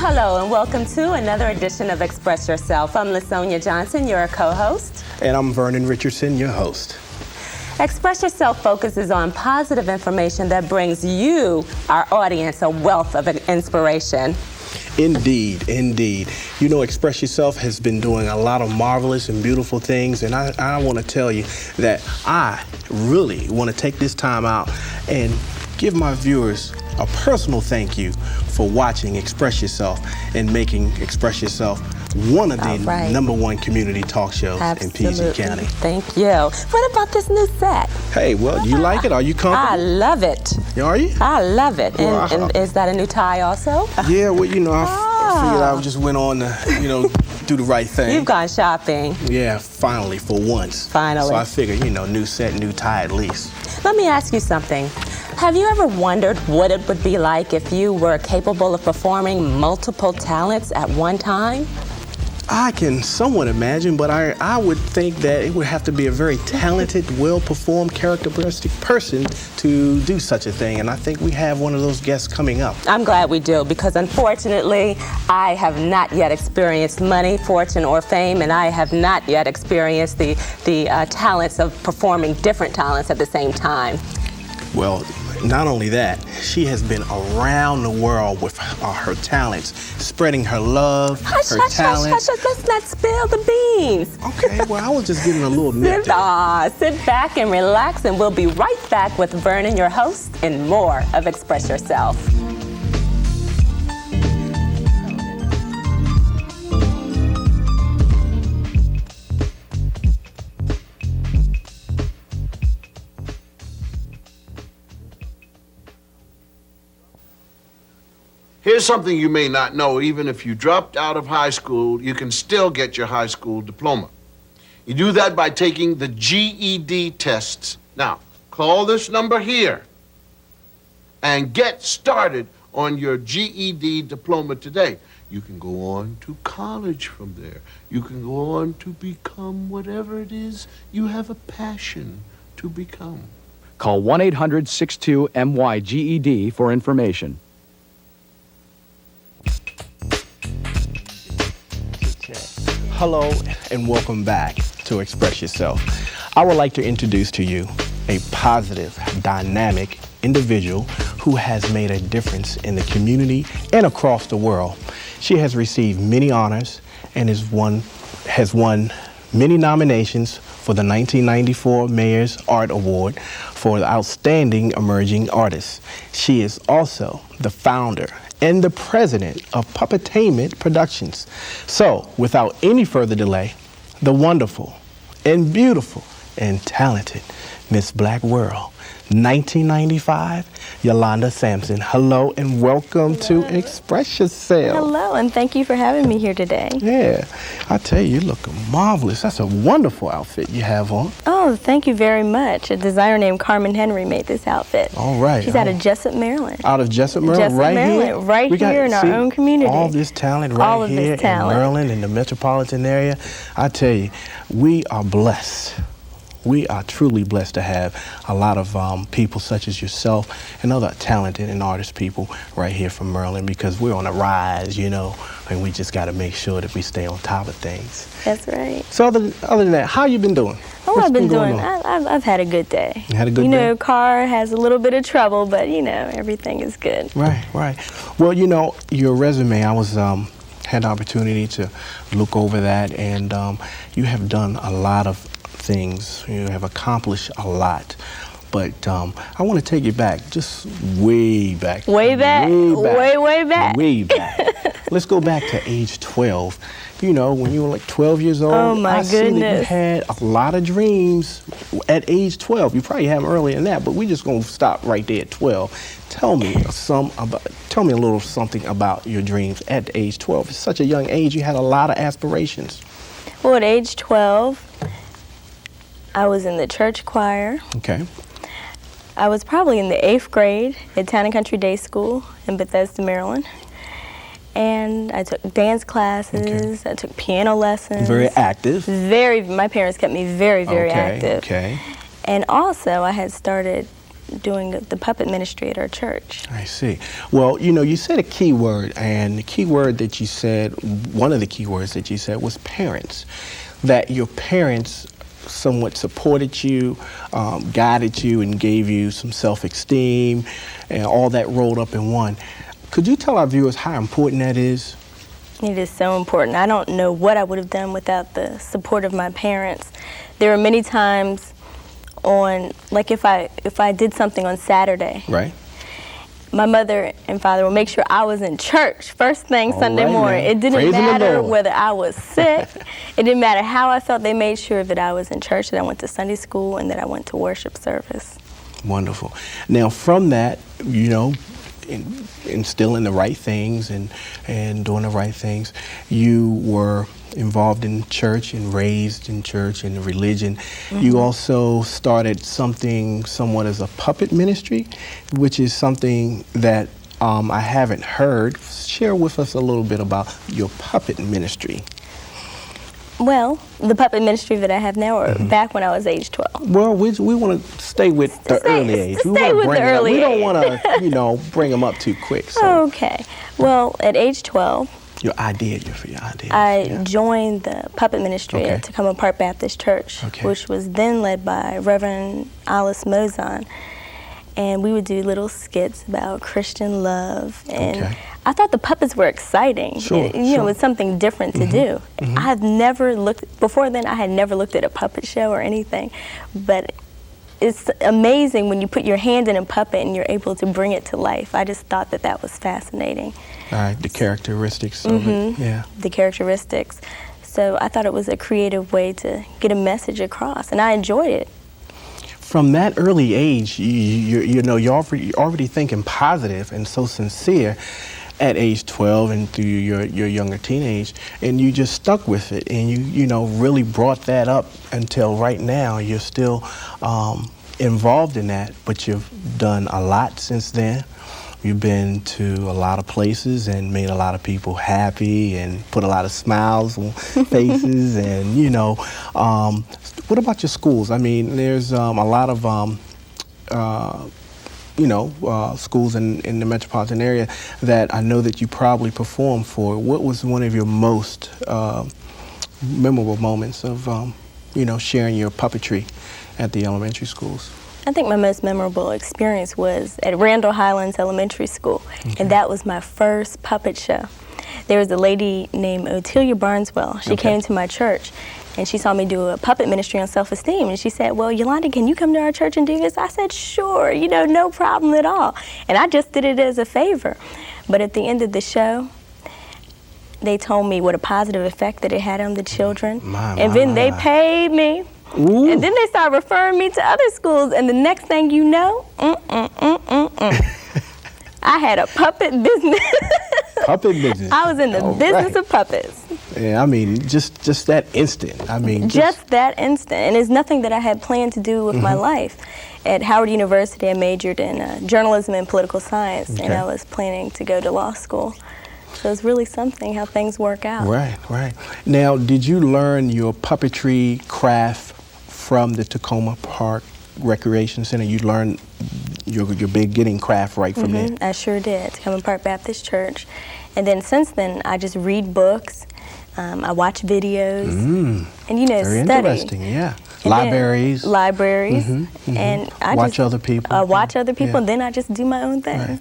Hello and welcome to another edition of Express Yourself. I'm LaSonia Johnson, your co-host. And I'm Vernon Richardson, your host. Express Yourself focuses on positive information that brings you, our audience, a wealth of inspiration. Indeed, indeed. You know, Express Yourself has been doing a lot of marvelous and beautiful things, and I want to tell you that I really want to take this time out and give my viewers a personal thank you for watching Express Yourself and making Express Yourself one of the #1 community talk shows in PG County. Thank you. What about this new set? Hey, well, you like it? Are you comfortable? I love it. Are you? I love it. Well, and is that a new tie also? Yeah, well, you know, I figured I just went on to, you know, do the right thing. You've gone shopping. Yeah, finally, for once. Finally. So I figured, you know, new set, new tie at least. Let me ask you something. Have you ever wondered what it would be like if you were capable of performing multiple talents at one time? I can somewhat imagine, but I would think that it would have to be a very talented, well-performed, characteristic person to do such a thing, and I think we have one of those guests coming up. I'm glad we do, because unfortunately, I have not yet experienced money, fortune, or fame, and I have not yet experienced the talents of performing different talents at the same time. Well, not only that, she has been around the world with her talents, spreading her love, her talent. Hush, let's not spill the beans. Okay, well, I was just giving a little nip there. Sit back and relax, and we'll be right back with Vernon, your host, and more of Express Yourself. Here's something you may not know. Even if you dropped out of high school, you can still get your high school diploma. You do that by taking the GED tests. Now, call this number here and get started on your GED diploma today. You can go on to college from there. You can go on to become whatever it is you have a passion to become. Call 1-800-62-MY-GED for information. Hello and welcome back to Express Yourself. I would like to introduce to you a positive, dynamic individual who has made a difference in the community and across the world. She has received many honors and has won many nominations for the 1994 Mayor's Art Award for the Outstanding Emerging Artist. She is also the founder and the president of Puppetry Productions. So, without any further delay, the wonderful and beautiful and talented Miss Black World, 1995, Yolanda Sampson. Hello and welcome to Express Yourself. Hello, and thank you for having me here today. Yeah, I tell you, you're looking marvelous. That's a wonderful outfit you have on. Oh, thank you very much. A designer named Carmen Henry made this outfit. All right. She's out of Jessup, Maryland. Out of Jessup, Maryland, Right here in our own community. All this talent right here in Maryland, in the metropolitan area. I tell you, we are blessed. We are truly blessed to have a lot of people such as yourself and other talented and artist people right here from Maryland, because we're on a rise, you know, and we just got to make sure that we stay on top of things. That's right. So other than that, how you been doing? Oh, I've been doing, I've had a good day. You had a good day? You know, car has a little bit of trouble, but, you know, everything is good. Right, right. Well, you know, your resume, I was had the opportunity to look over that, and you have done a lot of things. You have accomplished a lot, but I want to take you back, just way back. Way back? Way back. Way back. Let's go back to age 12. You know, when you were like 12 years old, oh my I see goodness. that you had a lot of dreams at age 12. You probably had them earlier than that, but we're just going to stop right there at 12. Tell me a little something about your dreams at age 12. At such a young age, you had a lot of aspirations. Well, at age 12, I was in the church choir. Okay. I was probably in the 8th grade at Town and Country Day School in Bethesda, Maryland. And I took dance classes, I took piano lessons. Very active. My parents kept me very, very active. Okay. And also I had started doing the puppet ministry at our church. I see. Well, you said a key word, and the key word that you said, one of the key words that you said was parents. That your parents somewhat supported you, guided you, and gave you some self-esteem, and all that rolled up in one. Could you tell our viewers how important that is? It is so important. I don't know what I would have done without the support of my parents. There were many times like if I did something on Saturday, Right. my mother and father would make sure I was in church first thing Sunday morning. It didn't matter whether I was sick. It didn't matter how I felt. They made sure that I was in church, that I went to Sunday school, and that I went to worship service. Wonderful. Now, from that, instilling the right things and doing the right things, you were involved in church and raised in church and religion. You also started something somewhat as a puppet ministry, which is something that I haven't heard. Share with us a little bit about your puppet ministry. Well, the puppet ministry that I have now, or back when I was age 12. Well, we want to stay with the early age. We stay with the early age. We don't want to, bring them up too quick. So. Okay. Well, at age 12, your idea. I joined the puppet ministry at Tacoma Park Baptist Church, which was then led by Reverend Alice Mozon. And we would do little skits about Christian love. And I thought the puppets were exciting. It was something different to do. I had never looked at a puppet show or anything. But it's amazing when you put your hand in a puppet and you're able to bring it to life. I just thought that was fascinating. All right, the characteristics of it, yeah. The characteristics. So I thought it was a creative way to get a message across, and I enjoyed it. From that early age, you're already thinking positive and so sincere at age 12 and through your younger teenage, and you just stuck with it, and you really brought that up until right now. You're still involved in that, but you've done a lot since then. You've been to a lot of places and made a lot of people happy and put a lot of smiles on faces. And what about your schools? I mean, there's a lot of schools in the metropolitan area that I know that you probably performed for. What was one of your most memorable moments of sharing your puppetry at the elementary schools? I think my most memorable experience was at Randall Highlands Elementary School, and that was my first puppet show. There was a lady named Otelia Barneswell. She came to my church, and she saw me do a puppet ministry on self-esteem, and she said, well, Yolanda, can you come to our church and do this? I said, sure, no problem at all. And I just did it as a favor. But at the end of the show, they told me what a positive effect that it had on the children. Then they paid me. Ooh. And then they started referring me to other schools, and the next thing you know, I had a puppet business. Puppet business. I was in the business of puppets. Yeah, I mean, just that instant. I mean, just that instant. And it's nothing that I had planned to do with my life. At Howard University, I majored in journalism and political science, and I was planning to go to law school. So it's really something how things work out. Right. Now, did you learn your puppetry craft from the Tacoma Park Recreation Center? You learned your beginning craft right from there? I sure did, Tacoma Park Baptist Church. And then since then, I just read books, I watch videos, and very study. Interesting, yeah. Libraries. And I watch other people. Watch other people, and then I just do my own thing. Right.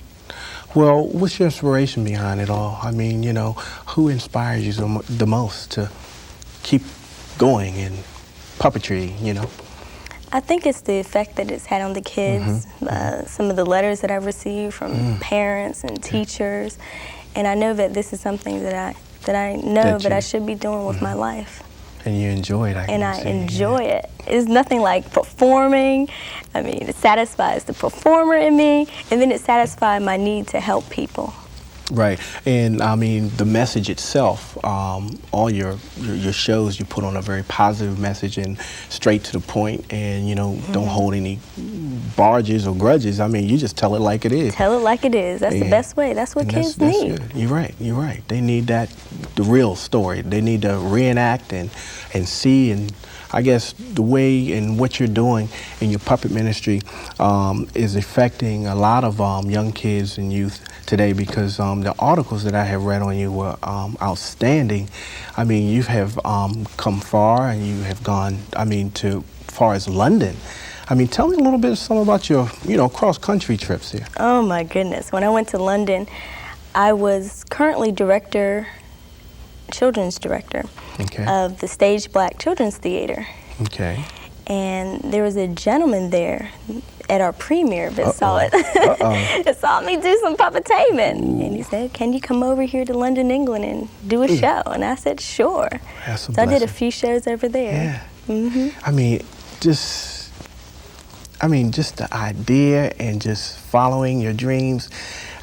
Well, what's your inspiration behind it all? I mean, who inspires you the most to keep going in puppetry, I think it's the effect that it's had on the kids, some of the letters that I've received from parents and teachers, and I know that this is something that I know that I should be doing with my life. And you enjoy it, I enjoy it. It's nothing like performing. I mean, it satisfies the performer in me, and then it satisfies my need to help people. Right, and I mean the message itself. All your shows, you put on a very positive message and straight to the point, and don't hold any barges or grudges. I mean, you just tell it like it is. Tell it like it is. That's the best way. That's what kids need. That's good. You're right. They need that the real story. They need to reenact and see, and I guess the way and what you're doing in your puppet ministry is affecting a lot of young kids and youth today, because the articles that I have read on you were outstanding. I mean, you have come far, and you have gone, I mean, to far as London. I mean, tell me a little bit something about your, cross-country trips here. Oh my goodness. When I went to London, I was currently children's director of the Stage Black Children's Theater. Okay. And there was a gentleman there at our premiere that saw it. That saw me do some puppetainment. And he said, "Can you come over here to London, England and do a show?" And I said, "Sure." That's a so I did a blessing. few shows over there. Yeah. I mean, just the idea and just following your dreams,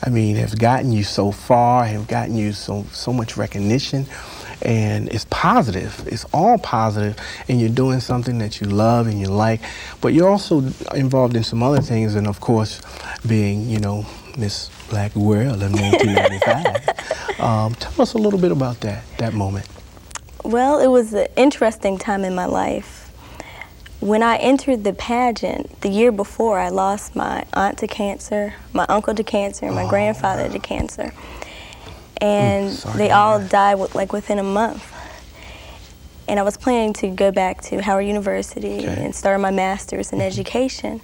I mean, have gotten you so far, have gotten you so much recognition, and it's positive. It's all positive, and you're doing something that you love and you like, but you're also involved in some other things, and of course, being, Miss Black World of 1995. Tell us a little bit about that moment. Well, it was an interesting time in my life. When I entered the pageant, the year before, I lost my aunt to cancer, my uncle to cancer, and my grandfather to cancer. And they all died within a month. And I was planning to go back to Howard University and start my master's in education.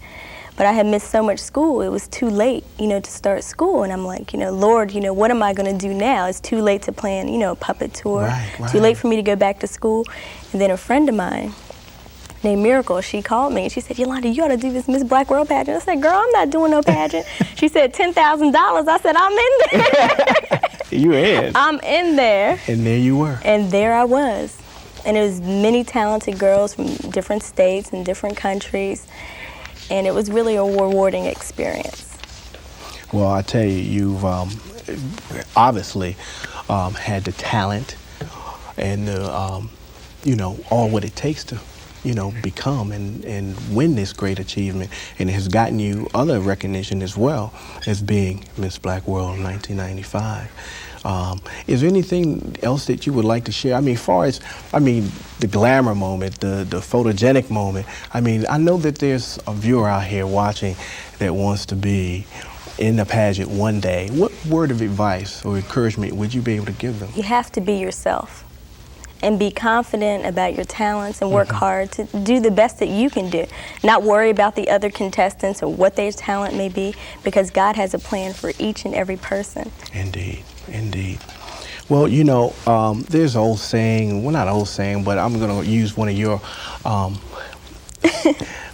But I had missed so much school, it was too late, to start school. And I'm like, Lord, what am I going to do now? It's too late to plan, a puppet tour. Right. Too late for me to go back to school. And then a friend of mine named Miracle, she called me and she said, "Yolanda, you ought to do this Miss Black World pageant." I said, "Girl, I'm not doing no pageant." She said, $10,000. I said, "I'm in there." You in. I'm in there. And there you were. And there I was. And it was many talented girls from different states and different countries. And it was really a rewarding experience. Well, I tell you, you've obviously had the talent and the, all what it takes to, become and win this great achievement. And it has gotten you other recognition as well as being Miss Black World 1995. Is there anything else that you would like to share? I mean, the glamour moment, the photogenic moment. I mean, I know that there's a viewer out here watching that wants to be in the pageant one day. What word of advice or encouragement would you be able to give them? You have to be yourself and be confident about your talents and work hard to do the best that you can do. Not worry about the other contestants or what their talent may be, because God has a plan for each and every person. Indeed. Indeed. Well, there's an old saying, well, not an old saying, but I'm going to use one of your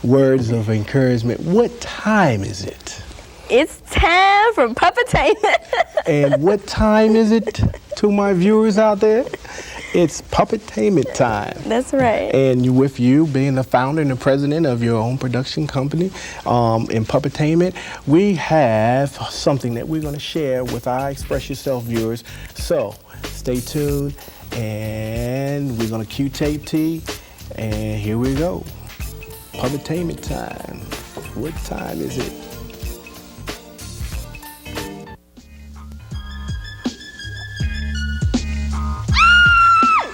words of encouragement. What time is it? It's time for puppetainment. And what time is it to my viewers out there? It's puppetainment time. That's right. And with you being the founder and the president of your own production company in puppetainment, we have something that we're going to share with our Express Yourself viewers. So stay tuned, and we're going to cue tape T, and here we go. Puppetainment time. What time is it?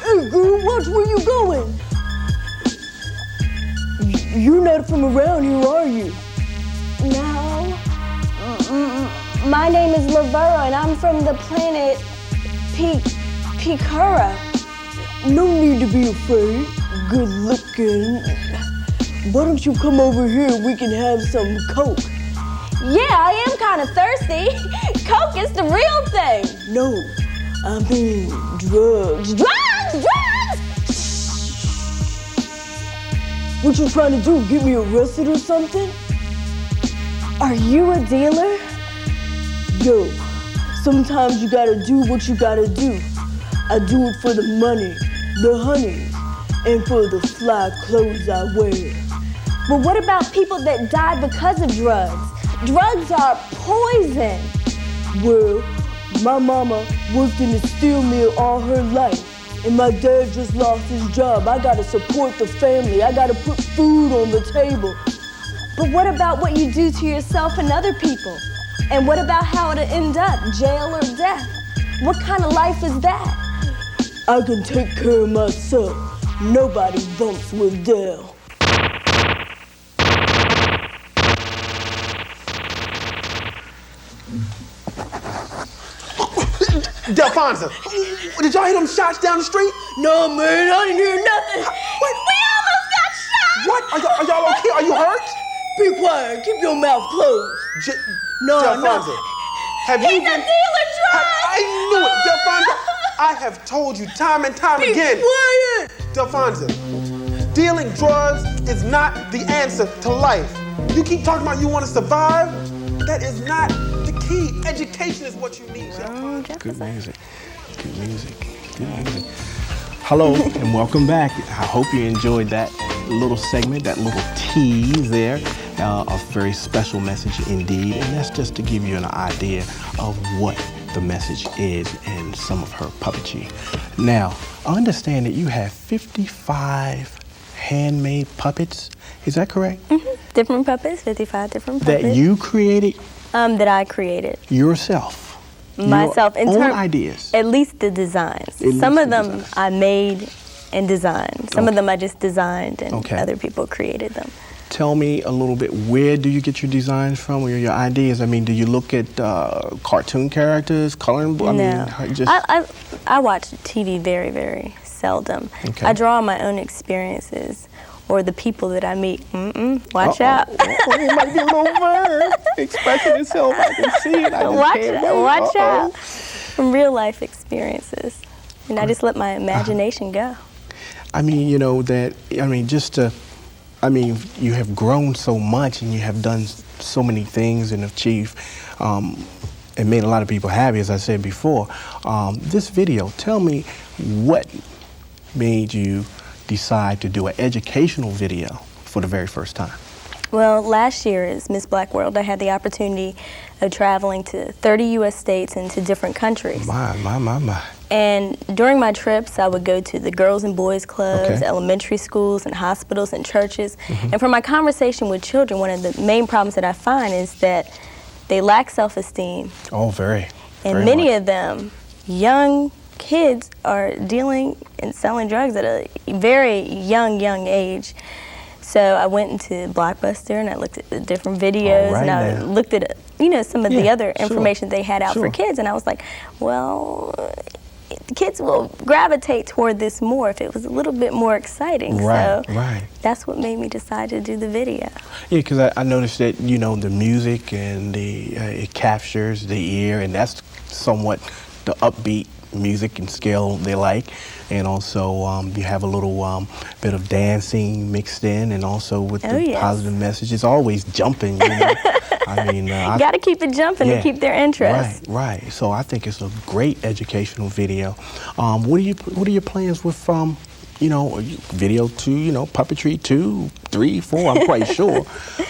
Hey, girl, watch where you going. You're not from around here, are you? No. My name is Lavera, and I'm from the planet Pikura. No need to be afraid. Good looking. Why don't you come over here? We can have some Coke. Yeah, I am kind of thirsty. Coke is the real thing. No, I mean drugs. Drugs! What you trying to do? Get me arrested or something? Are you a dealer? Yo, sometimes you gotta do what you gotta do. I do it for the money, the honey, and for the fly clothes I wear. But what about people that die because of drugs? Drugs are poison. Well, my mama worked in a steel mill all her life, and my dad just lost his job. I gotta support the family. I gotta put food on the table. But what about what you do to yourself and other people? And what about how it'll end up, jail or death? What kind of life is that? I can take care of myself. Nobody bumps with Dale. Delphonso, did y'all hear them shots down the street? No, man, I didn't hear nothing. What? We almost got shot! What? Are y'all okay? Are you hurt? Be quiet. Keep your mouth closed. No, Delphonso, have you He's been... a dealer drug! I knew it, Delphonso. I have told you time and time again. Quiet. Delphonso, dealing drugs is not the answer to life. You keep talking about you want to survive. That is not the key. Education is what you need. Good music. Good music. Good music. Hello and welcome back. I hope you enjoyed that little segment, that little tease there. A very special message indeed. And that's just to give you an idea of what the message is in some of her puppetry. Now, I understand that you have 55 handmade puppets. Is that correct? Mm-hmm. Different puppets, 55 different puppets. That you created that I created. yourself? Myself. Your own ideas? At least the designs. At Some least of the them designs. I made and designed. Some of them I just designed and Okay. other people created them. Tell me a little bit, where do you get your designs from, or your ideas? I mean, do you look at cartoon characters, coloring books? No. I mean, just... I watch TV very, very seldom. Okay. I draw on my own experiences or the people that I meet. Watch out. It might be a little bird expressing itself. I can see it. I just can't wait. Watch out. From real life experiences. And I just let my imagination go. I mean, you know, you have grown so much and you have done so many things and achieved and made a lot of people happy, as I said before. This video, tell me what made you decide to do an educational video for the very first time? Well, last year as Miss Black World, I had the opportunity of traveling to 30 U.S. states and to different countries. My. And during my trips, I would go to the Girls and Boys Clubs, Okay. elementary schools and hospitals and churches. And from my conversation with children, one of the main problems that I find is that they lack self-esteem. Oh, very. And very many much. of them, young kids, are dealing and selling drugs at a very young age. So I went into Blockbuster and I looked at the different videos All right and I now. looked at, some of the Yeah, other information they had out sure. for kids, and I was like, well, the kids will gravitate toward this more if it was a little bit more exciting. Right, so right. that's what made me decide to do the video. Yeah, because I noticed that, the music and it captures the ear, and that's somewhat the upbeat music and scale they like. And also you have a little bit of dancing mixed in, and also with the yes. positive message. It's always jumping, I mean, You got to keep it jumping to keep their interest. Right. So I think it's a great educational video. What are your plans with video 2, puppetry 2, 3, 4? I'm quite sure,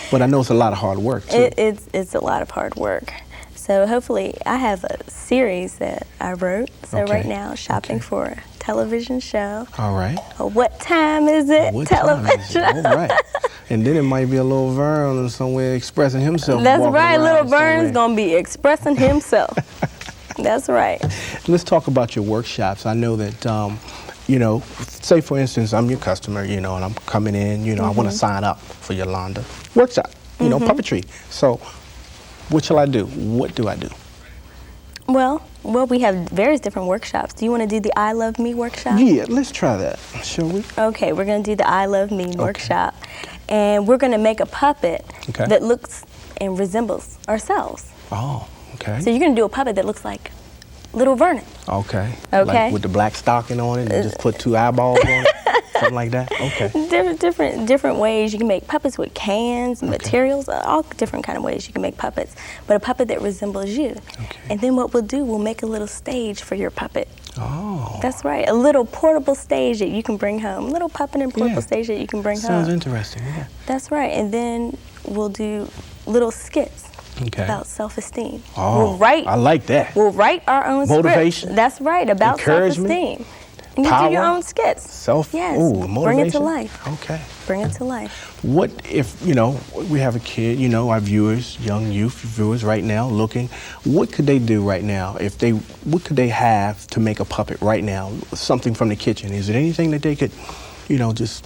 but I know it's a lot of hard work too. It's a lot of hard work. So hopefully, I have a series that I wrote. So Okay. right now, shopping for a television show. All right. What time is it? What television. time is it? All right. And then it might be a little Vern somewhere expressing himself. That's walking right. around Little Vern's somewhere. gonna be expressing himself. That's right. Let's talk about your workshops. I know that, say for instance, I'm your customer, and I'm coming in, I want to sign up for Yolanda workshop, puppetry. So what shall I do? What do I do? Well, we have various different workshops. Do you want to do the I Love Me workshop? Yeah, let's try that, shall we? Okay, we're going to do the I Love Me workshop. And we're going to make a puppet Okay. that looks and resembles ourselves. Oh, okay. So you're going to do a puppet that looks like little Vernon. Okay. Okay. Like with the black stocking on it and just put 2 eyeballs on it? Something like that? Okay. Different ways you can make puppets with cans, materials, all different kind of ways you can make puppets. But a puppet that resembles you. Okay. And then what we'll make a little stage for your puppet. Oh. That's right, a little portable stage that you can bring home. Little puppet and portable stage that you can bring Sounds home. interesting, yeah. That's right, and then we'll do little skits Okay. about self-esteem. Oh, I like that. We'll write our own Motivation. scripts. That's right, about Encouragement. self-esteem. You Power? do your own skits. Self, Yes. ooh, motivation. Bring it to life. Okay. Bring it to life. What if, you know, we have a kid, you know, our viewers, young youth viewers right now looking, what could they do right now? What could they have to make a puppet right now? Something from the kitchen. Is there anything that they could, you know, just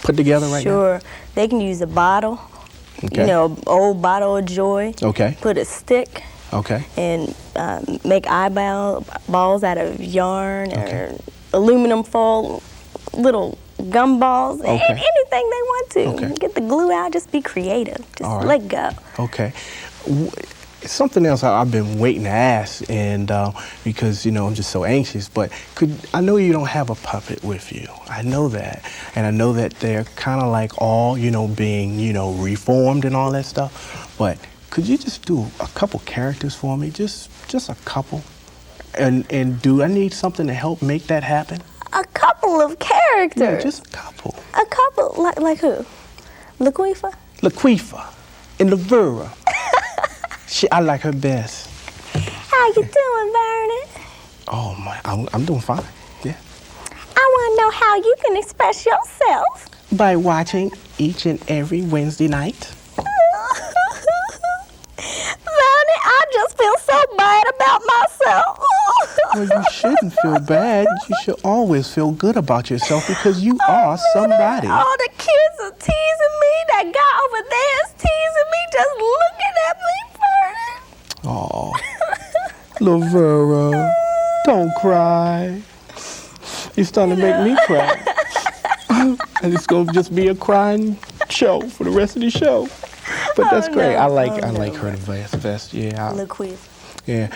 put together right now? Sure. They can use a bottle, Okay. you know, an old bottle of joy. Okay. Put a stick. Okay. And make eyeballs out of yarn Okay. or aluminum foil, little gumballs, Okay. anything they want to. Okay. Get the glue out, just be creative. Just All right. let go. Okay. Something else I've been waiting to ask, and because, you know, I'm just so anxious, but I know you don't have a puppet with you. I know that. And I know that they're kind of like all, you know, being, you know, reformed and all that stuff. But could you just do a couple characters for me? Just a couple. And do I need something to help make that happen? A couple of characters. Yeah, just a couple. A couple, like who? LaQuifa? Laquifa and Lavera. I like her best. How you doing, Vernon? Oh my, I'm doing fine. Yeah. I want to know how you can express yourself. By watching each and every Wednesday night. Vernon, I just feel so bad about myself. Well, you shouldn't feel bad. You should always feel good about yourself because you are somebody. All the kids are teasing me. That guy over there is teasing me, just looking at me, Vernon. Oh, Lavera, don't cry. You're starting to make me cry. And it's gonna just be a crying show for the rest of the show. But that's great. No. I like her the best. Yeah. LaQuifa. Yeah,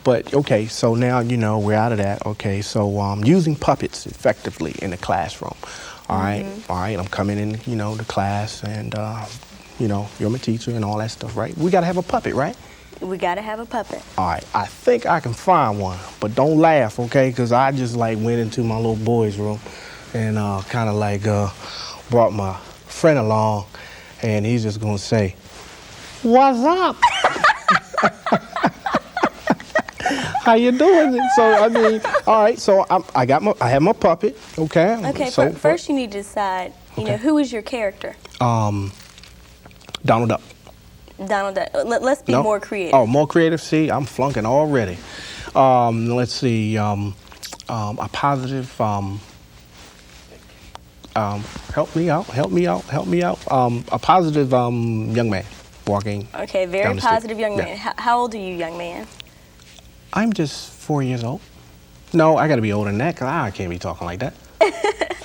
but okay, so now, you know, we're out of that. Okay, so using puppets effectively in the classroom. All right, I'm coming in, you know, the class and, you know, you're my teacher and all that stuff, right? We gotta have a puppet, right? We gotta have a puppet. All right, I think I can find one, but don't laugh, okay? Because I just like went into my little boy's room and kind of like brought my friend along and he's just gonna say, "What's up?" How you doing? So I mean, all right. So I have my puppet. Okay. Okay. So First, you need to decide. You know, who is your character? Donald Duck. Donald Duck. Let's be No? more creative. Oh, more creative. See, I'm flunking already. Let's see. A positive. Help me out. A positive young man walking. Okay. down Very the street. positive young Yeah. man. How old are you, young man? I'm just 4 years old. No, I got to be older than that because I can't be talking like that.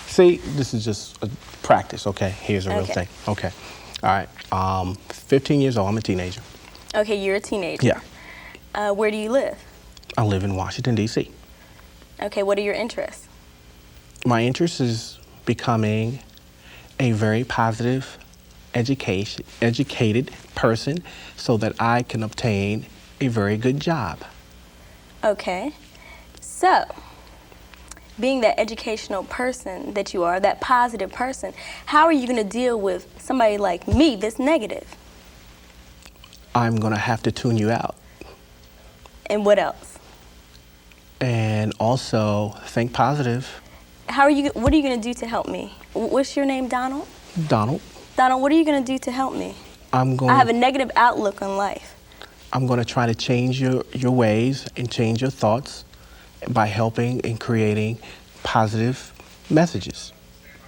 See, this is just a practice, okay? Here's a real Okay. thing. Okay. All right. 15 years old. I'm a teenager. Okay, you're a teenager. Yeah. Where do you live? I live in Washington, D.C. Okay, what are your interests? My interest is becoming a very positive, educated person so that I can obtain a very good job. Okay. So, being that educational person that you are, that positive person, how are you going to deal with somebody like me that's negative? I'm going to have to tune you out. And what else? And also think positive. What are you going to do to help me? What's your name, Donald? Donald, Donald, what are you going to do to help me? I I have a negative outlook on life. I'm going to try to change your ways and change your thoughts by helping and creating positive messages.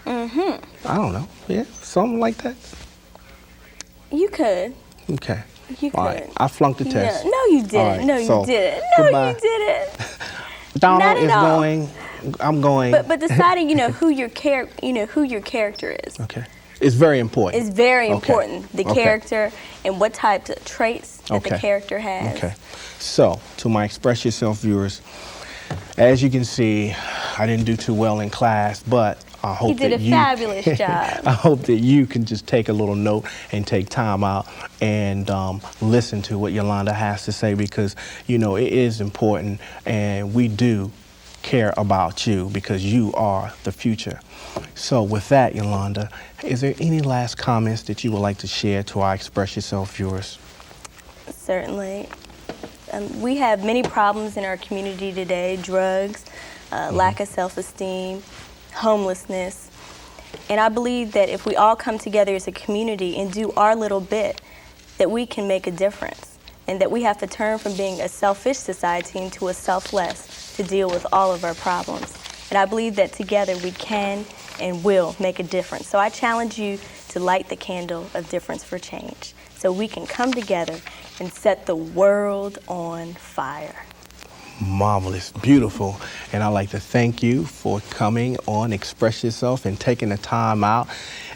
I don't know. Yeah, something like that. You could. Okay. You All right. could. I flunked the test. No, you didn't. All right, No, you so, didn't. No, goodbye. you didn't. Donald Not at is all. going. I'm going. But deciding, who your character is. Okay. It's very important. It's very Okay. important. The Okay. character and what types of traits that the Okay. character has. Okay. So, to my Express Yourself viewers, as you can see, I didn't do too well in class, but I hope You did that a fabulous job. I hope that you can just take a little note and take time out and listen to what Yolanda has to say because, it is important and we do care about you because you are the future. So with that, Yolanda, is there any last comments that you would like to share to our Express Yourself viewers? Certainly. We have many problems in our community today: drugs, lack of self-esteem, homelessness. And I believe that if we all come together as a community and do our little bit, that we can make a difference, and that we have to turn from being a selfish society into a selfless to deal with all of our problems. And I believe that together we can and will make a difference. So I challenge you to light the candle of difference for change so we can come together and set the world on fire. Marvelous, beautiful, and I'd like to thank you for coming on Express Yourself and taking the time out,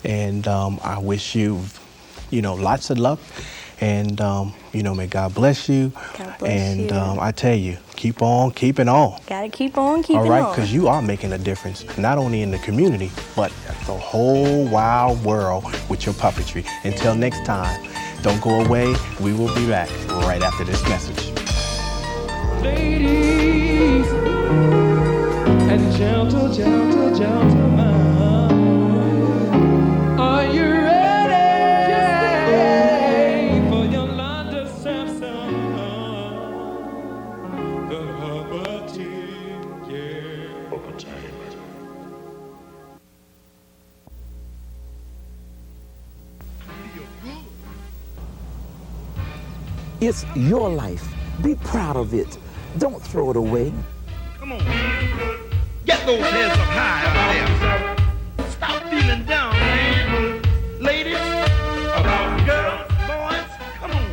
and I wish you, lots of luck, and may God bless you. God bless and you. I tell you, keep on keeping on. Gotta keep on keeping All right, on. because you are making a difference, not only in the community, but the whole wide world with your puppetry. Until next time, don't go away. We will be back right after this message. Ladies and gentlemen, are you ready for Yolanda Sampson, the Puppetry, yeah. It's your life. Be proud of it. Don't throw it away. Come on, man. Get those hands up high out there. Stop feeling down, man. Ladies, girls, boys, come on.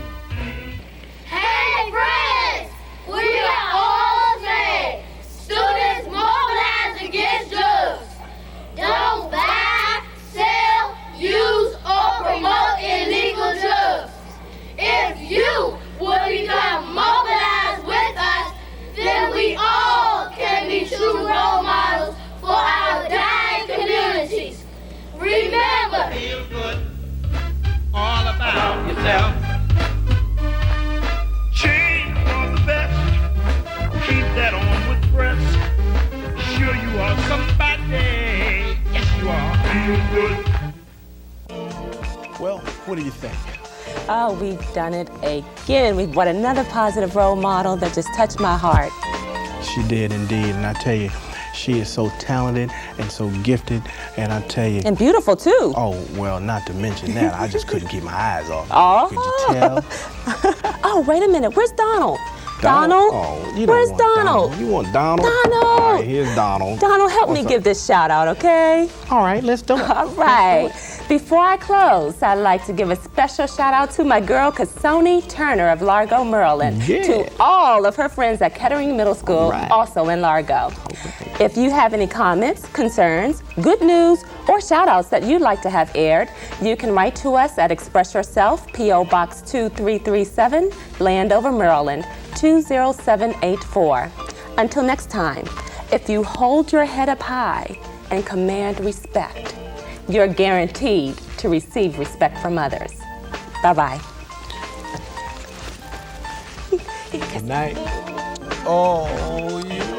Hey, friends! We are all say students mobilize against drugs. Don't buy, sell, use, or promote illegal drugs. If you will become mobilized with us, then we all can be true role models for our dying communities. Remember, Feel good. All about yourself. Change for the best. Keep that on with breath. Sure you are somebody. Yes, you are. Feel good. Well, what do you think? Oh, we've done it again. We've got another positive role model that just touched my heart. She did indeed, and I tell you, she is so talented and so gifted, and I tell you. And beautiful, too. Oh, well, not to mention that, I just couldn't keep my eyes off her. Oh. Could you tell? Oh, wait a minute. Where's Donald? Oh, you don't Where's want Donald? You want Donald? Donald! All right, here's Donald. Donald, help What's me up? give this shout out, okay? All right, let's do it. All right. Before I close, I'd like to give a special shout out to my girl, Cassoni Turner of Largo, Maryland. Yeah. To all of her friends at Kettering Middle School, Right. also in Largo. If you have any comments, concerns, good news, or shout outs that you'd like to have aired, you can write to us at Express Yourself, P.O. Box 2337, Landover, Maryland, 20784. Until next time, if you hold your head up high and command respect, you're guaranteed to receive respect from others. Bye-bye. Good night. Oh, yeah.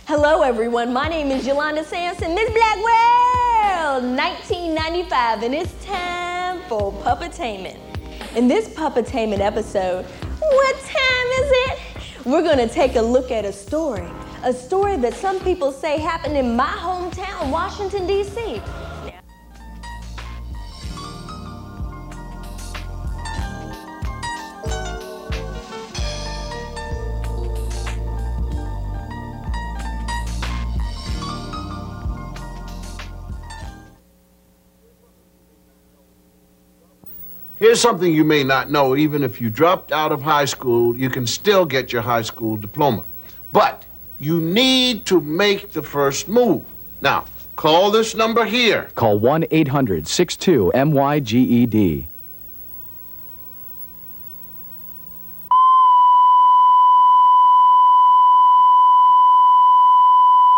Hello, everyone. My name is Yolanda Sampson, Miss Black World 1995, and it's time for Puppetainment. In this Puppetainment episode, what time is it? We're going to take a look at a story that some people say happened in my hometown, Washington, D.C. Here's something you may not know. Even if you dropped out of high school, you can still get your high school diploma. But you need to make the first move. Now, call this number here. Call 1-800-62-MYGED.